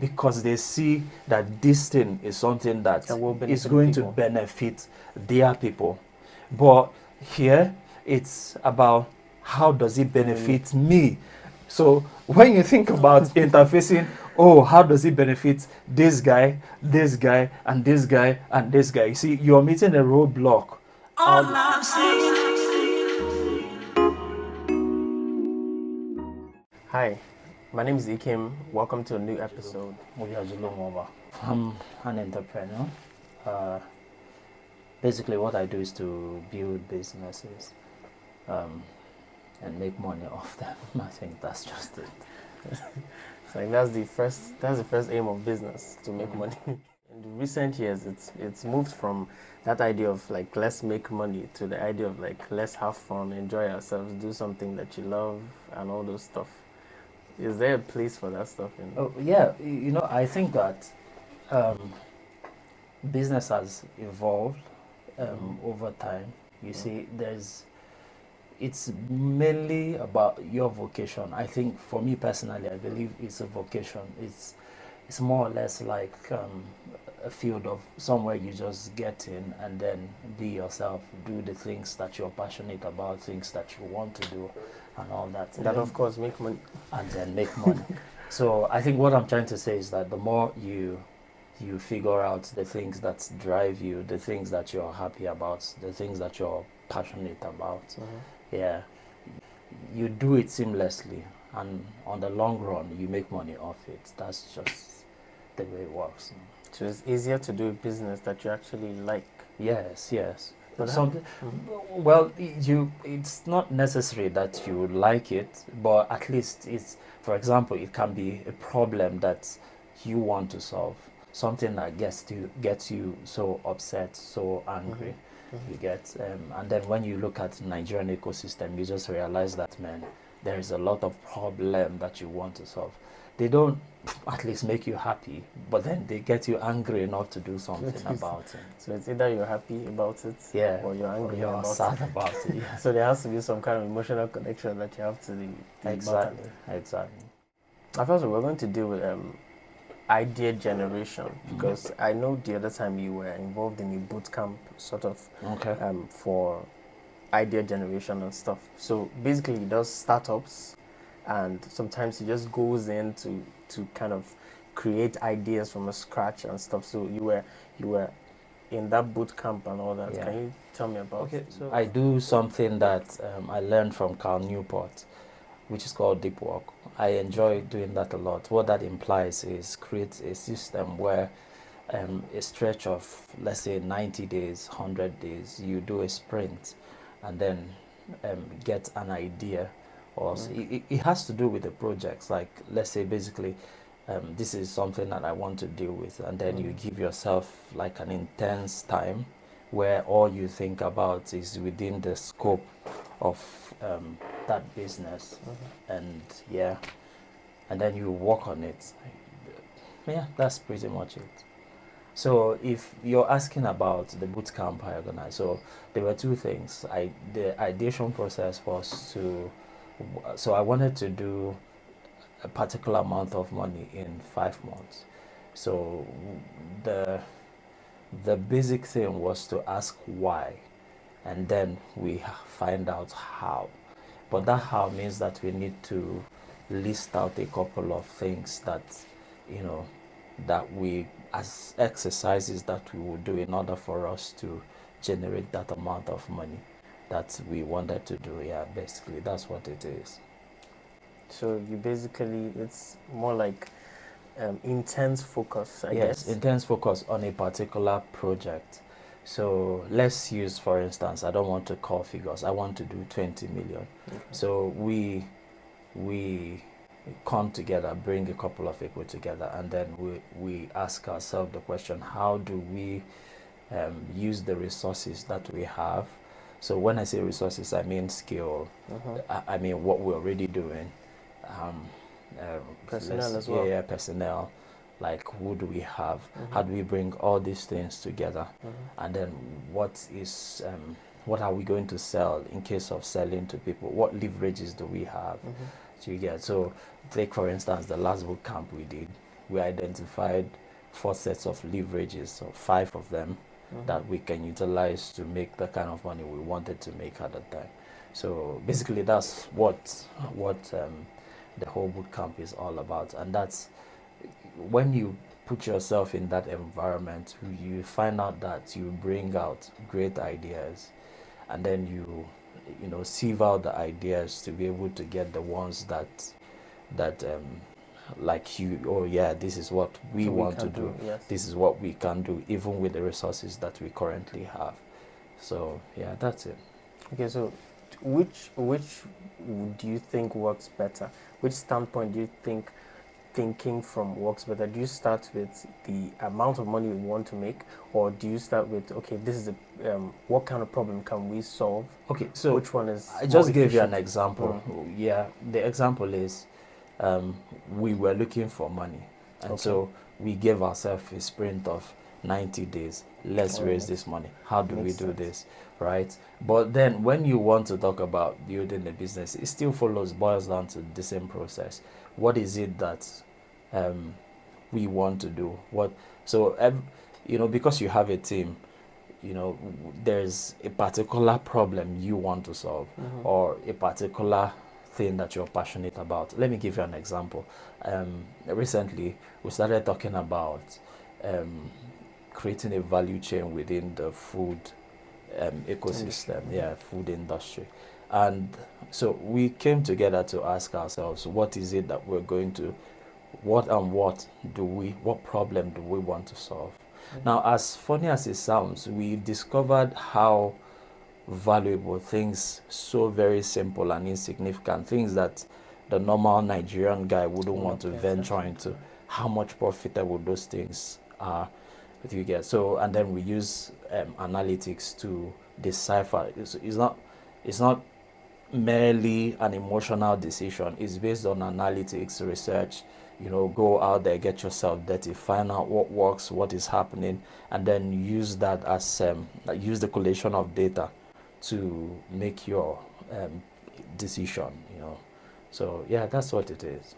because they see that this thing is something that That will is benefit going to people. benefit their people. But here it's about how does it benefit me. So when you think about interfacing, oh, how does it benefit this guy, and this guy, and this guy? You see, you're meeting a roadblock. All I'm saying. Hi, my name is Ikem. Welcome to a new episode. Obi James Nwoba. I'm an entrepreneur. Uh, Basically, what I do is to build businesses um, and make money off them. I think that's just it. So that's the first aim of business, to make money. In the recent years, it's moved from that idea of like let's make money to the idea of like let's have fun, enjoy ourselves, do something that you love, and all those stuff. Is there a place for that stuff in? Oh, yeah, I think that um, business has evolved over time. You see, it's mainly about your vocation. I think for me personally, I believe it's a vocation. It's more or less like a field of somewhere you just get in and then be yourself, do the things that you're passionate about, things that you want to do, and all that. That of course make money. And then make money. So I think what I'm trying to say is that the more you figure out the things that drive you, the things that you're happy about, the things that you're passionate about, yeah, you do it seamlessly, and on the long run, you make money off it. That's just the way it works. So it's easier to do a business that you actually like. Yes, yes. But Something, well, it's not necessary that you like it, but at least for example, it can be a problem that you want to solve, something that gets you so upset, so angry. You get, and then when you look at the Nigerian ecosystem, you just realize that, man, there is a lot of problem that you want to solve. They don't at least make you happy, but then they get you angry enough to do something about it. So it's either you're happy about it, Yeah, or you're angry you're about sad it. about it. Yeah. So there has to be some kind of emotional connection that you have to the Exactly, matter. exactly. I thought we're going to deal with idea generation, because I know the other time you were involved in a boot camp sort of Okay. for idea generation and stuff. So basically he does startups, and sometimes he just goes in to kind of create ideas from scratch and stuff. So you were in that boot camp and all that. Yeah. Can you tell me about Okay, so I do something that I learned from Carl Newport, which is called deep work. I enjoy doing that a lot. What that implies is create a system where a stretch of, let's say, 90 days, 100 days, you do a sprint and then get an idea. Or it has to do with the projects. Like, let's say, basically, this is something that I want to deal with. And then you give yourself like an intense time where all you think about is within the scope of that business. And yeah, and then you work on it. Yeah, that's pretty much it. So if you're asking about the boot camp I organized, so there were two things. The ideation process was so I wanted to do a particular amount of money in 5 months. So the the basic thing was to ask why, and then we find out how. But that how means that we need to list out a couple of things that, you know, that we, as exercises that we would do in order for us to generate that amount of money that we wanted to do. Yeah, basically, that's what it is. So you basically, it's more like intense focus, I Yes, guess. intense focus on a particular project. So let's use, for instance, I don't want to call figures. I want to do 20 million. Okay. So we come together, bring a couple of people together, and then we ask ourselves the question: how do we use the resources that we have? So when I say resources, I mean skill. I mean what we're already doing. Um, Personnel as well. Yeah, personnel. Like, who do we have? How do we bring all these things together? And then what are we going to sell in case of selling to people? What leverages do we have? Do you get? So take for instance the last boot camp we did. we identified 4 sets of leverages, or 5 of them, that we can utilize to make the kind of money we wanted to make at the time. So basically, that's what the whole boot camp is all about, and that's when you put yourself in that environment, you find out that you bring out great ideas, and then you sieve out the ideas to be able to get the ones that like you, oh yeah, this is what we So we want to can do, yes. this is what we can do, even with the resources that we currently have. So yeah, that's it. Okay, so which do you think works better? Which standpoint do you think thinking from works better? Do you start with the amount of money you want to make, or do you start with, okay, this is what kind of problem can we solve? Okay, so Which one is I more just gave you an efficient? example. Yeah, the example is we were looking for money, and Okay. so we gave ourselves a sprint of 90 days. Let's Oh, raise makes- this money. How do we makes do sense. this? Right? But then when you want to talk about building a business, it still boils down to the same process. What is it that we want to do? Because you have a team, there's a particular problem you want to solve, or a particular thing that you're passionate about. Let me give you an example. Recently, we started talking about creating a value chain within the food ecosystem, food industry. And so we came together to ask ourselves, what is it that we're going to, what problem do we want to solve? Now, as funny as it sounds, we discovered how valuable things, so very simple and insignificant things that the normal Nigerian guy wouldn't want to venture into, how much profitable those things are. If you get so, and then we use analytics to decipher. It's not merely an emotional decision. It's based on analytics, research. Go out there, get yourself dirty, find out what works, what is happening, and then use that as use the collation of data to make your decision. So yeah, that's what it is.